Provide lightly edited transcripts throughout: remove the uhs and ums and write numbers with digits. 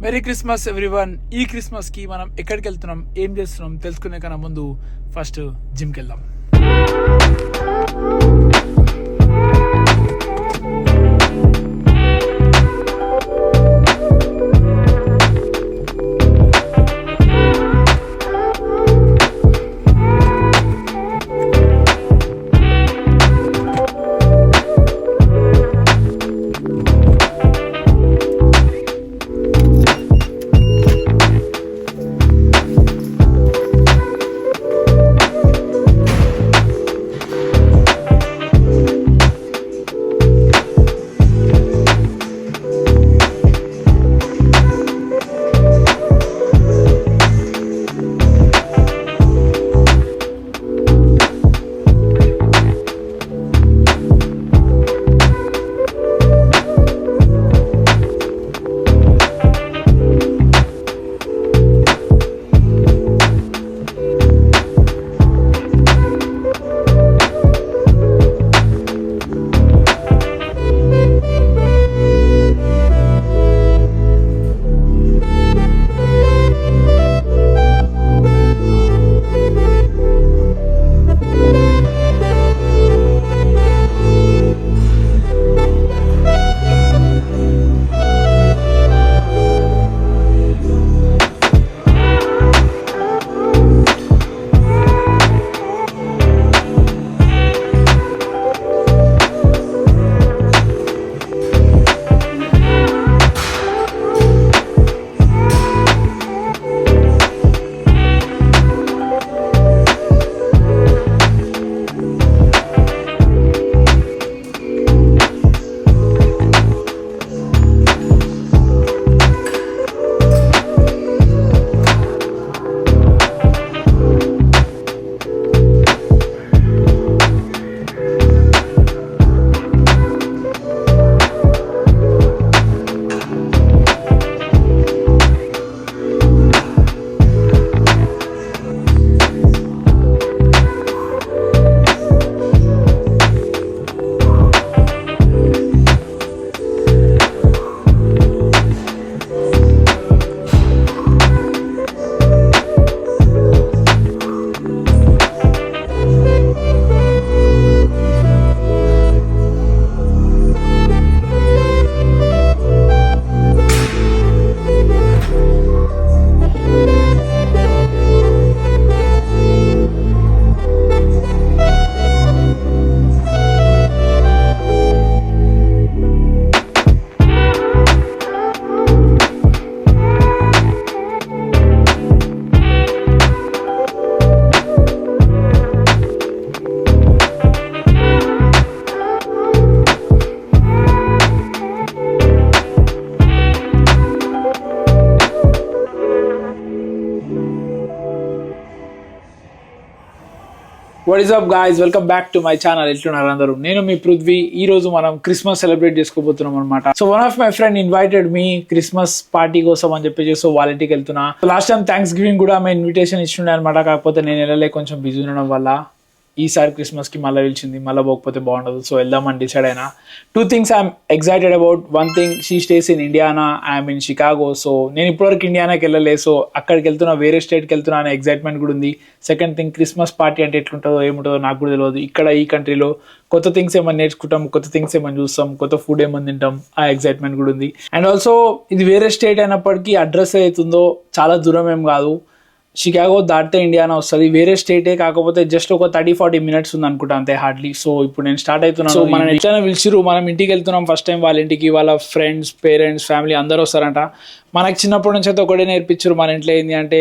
Merry Christmas everyone. ఈ Christmas కి మనం ఎక్కడికి వెళ్తున్నాం, ఏం చేస్తున్నాం తెలుసుకునే కన్నా ముందు ఫస్ట్ జిమ్కి వెళ్దాం. What is up guys, welcome back to my channel. ఎట్లున్నారు అందరూ? నేను మీ పృథ్వీ. ఈ రోజు మనం క్రిస్మస్ సెలబ్రేట్ చేసుకోబోతున్నాం అనమాట. So one of my friend invited me Christmas party కోసం అని చెప్పి సో వాళ్ళ ఇంటికి వెళ్తున్నా. లాస్ట్ టైం థ్యాంక్స్ గివింగ్ కూడా ఆమె ఇన్విటేషన్ ఇచ్చిండే అనమాట. కాకపోతే నేను వెళ్ళలే, కొంచెం బిజీ ఉండడం వల్ల. ఈసారి క్రిస్మస్ కి మళ్ళీ పిలిచింది, మళ్ళీ పోకపోతే బాగుండదు. సో వెళ్దామని డిసైడ్ అయినా. Two things I'm excited about. One thing, she stays in Indiana, I'm in Chicago. So నేను ఇప్పటివరకు ఇండియానాకి వెళ్ళలే, సో అక్కడికి వెళ్తున్నా, వేరే స్టేట్కి వెళ్తున్నా అనే ఎక్సైట్మెంట్ కూడా ఉంది. సెకండ్ థింగ్, క్రిస్మస్ పార్టీ అంటే ఎట్లుంటుందో ఏముంటుందో నాకు కూడా తెలియదు. ఇక్కడ ఈ కంట్రీలో కొత్త థింగ్స్ ఏమైనా నేర్చుకుంటాం, కొత్త థింగ్స్ ఏమైనా చూస్తాం, కొత్త ఫుడ్ ఏమైనా తింటాం, ఆ ఎక్సైట్మెంట్ కూడా ఉంది. అండ్ ఆల్సో ఇది వేరే స్టేట్ అయినప్పటికీ అడ్రస్ అవుతుందో చాలా దూరం ఏం కాదు. షికాగో దాటితే ఇండియానా వస్తుంది, వేరే స్టేటే, కాకపోతే జస్ట్ ఒక 30-40 మినిట్స్ ఉంది అనుకుంటా, అంతే హార్డ్లీ. సో ఇప్పుడు నేను స్టార్ట్ అవుతున్నాను. సో మనం ఎట్లయినా పిలిచిరు, మనం ఇంటికి వెళ్తున్నాం ఫస్ట్ టైం. వాళ్ళ ఇంటికి వాళ్ళ ఫ్రెండ్స్, పేరెంట్స్, ఫ్యామిలీ అందరూ వస్తారంట. మనకు చిన్నప్పటి నుంచి అయితే ఒకటే నేర్పించారు మన ఇంట్లో ఏంటి అంటే,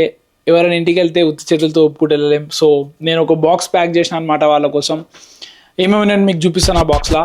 ఎవరైనా ఇంటికి వెళ్తే ఉత్తి చేతులతో ఒప్పుకుంటూ వెళ్ళలేం. సో నేను ఒక బాక్స్ ప్యాక్ చేసిన అనమాట వాళ్ళ కోసం. ఏమేమి నేను మీకు చూపిస్తాను ఆ బాక్స్లో.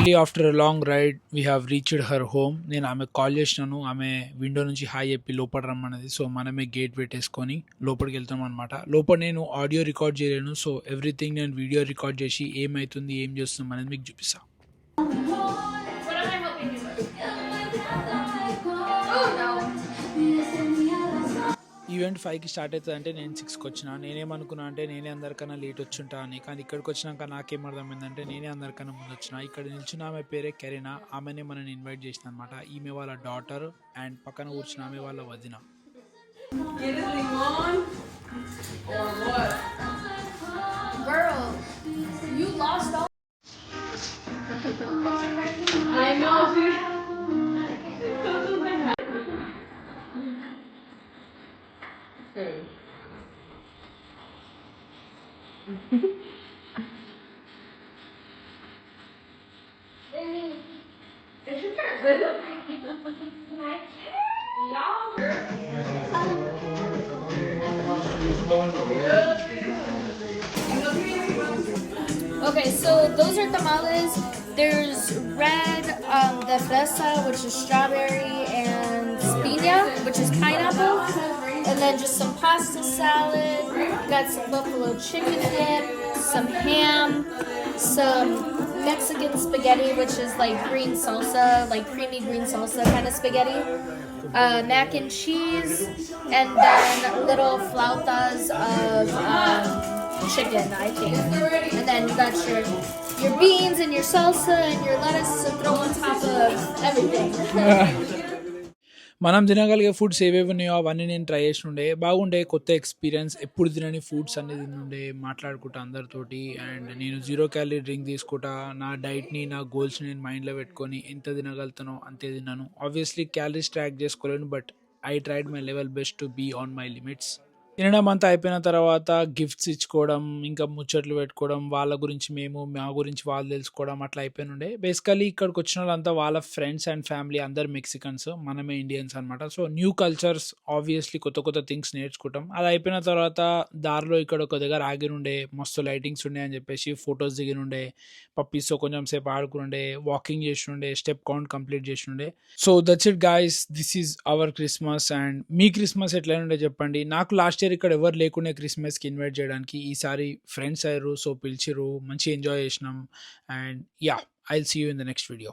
Finally after a long ride we have reached her home. నేను ఆమె కాల్ చేసినాను, ఆమె విండో నుంచి హాయ్ చెప్పి లోపల రమ్మన్నది. సో మనమే గేట్ పెట్టేసుకొని లోపలికి వెళ్తాం అనమాట. లోపల నేను ఆడియో రికార్డ్ చేయలేను, సో ఎవ్రీథింగ్ నేను వీడియో రికార్డ్ చేసి ఏమవుతుంది ఏం చేస్తున్నాం అనేది మీకు చూపిస్తాను. ఈవెంట్ 5కి స్టార్ట్ అవుతుంది అంటే నేను 6కి వచ్చిన. నేనేమనుకున్నా అంటే నేనే అందరికన్నా లేట్ వచ్చుంటా అని. కానీ ఇక్కడికి వచ్చినాక నాకేం అర్థమైందంటే నేనే అందరికన్నా ముందు వచ్చిన. ఇక్కడ నిల్చున్న ఆమె పేరే కెరీనా. ఆమెనే మనని ఇన్వైట్ చేసిన అనమాట. ఈమె వాళ్ళ డాటర్ అండ్ పక్కన కూర్చున్న ఆమె వాళ్ళ వదిన. Okay, so those are tamales. There's red, the fresa, which is strawberry, and piña, which is pineapple. And then just some pasta salad. Got some buffalo chicken dip, some ham, some Mexican spaghetti, which is like green salsa, like creamy green salsa kind of spaghetti. Mac and cheese, and then little flautas of chicken, I think. And then you got your beans and your salsa and your lettuce to throw on top of everything. మనం తినగలిగే foods ఏవేవి ఉన్నాయో అవన్నీ నేను try చేసి ఉండే. బాగుండే, కొత్త experience. ఎప్పుడు తినని ఫుడ్స్ అన్ని తినుండే, మాట్లాడుకుంటా అందరితోటి. అండ్ నేను 0 క్యాలరీ డ్రింక్ తీసుకుంటా. నా డైట్ని, నా గోల్స్ని నేను మైండ్లో పెట్టుకొని ఎంత తినగలుగుతానో అంతే తిన్నాను. ఆబ్వియస్లీ క్యాలరీస్ ట్రాక్ చేసుకోలేను, but I tried my level best to be on my limits. తినడం అంతా అయిపోయిన తర్వాత గిఫ్ట్స్ ఇచ్చుకోవడం, ఇంకా ముచ్చట్లు పెట్టుకోవడం, వాళ్ళ గురించి మేము, మా గురించి వాళ్ళు తెలుసుకోవడం అట్లా అయిపోయినుండే. బేసికలీ ఇక్కడికి వచ్చిన వాళ్ళంతా వాళ్ళ ఫ్రెండ్స్ అండ్ ఫ్యామిలీ అందరు మెక్సికన్స్, మనమే ఇండియన్స్ అనమాట. సో న్యూ కల్చర్స్, ఆబ్వియస్లీ కొత్త కొత్త థింగ్స్ నేర్చుకుంటాం. అది అయిపోయిన తర్వాత దారిలో ఇక్కడ ఒక దగ్గర ఆగినుండే, మస్తు లైటింగ్స్ ఉండే అని చెప్పేసి ఫొటోస్ దిగినుండే, పప్పీస్తో కొంచెం సేపు ఆడుకునుండే, వాకింగ్ చేసినుండే, స్టెప్ కౌంట్ కంప్లీట్ చేసినుండే. So that's it guys, this is our Christmas. And మీ క్రిస్మస్ ఎట్లయినా చెప్పండి. నాకు లాస్ట్ ఇయర్ ఇక్కడ ఎవరు లేకుండా క్రిస్మస్కి ఇన్వైట్ చేయడానికి, ఈసారి ఫ్రెండ్స్ అయ్యారు, సో పిలిచిర్రు, మంచి ఎంజాయ్ చేసినాం. And yeah, I will see you in the next video.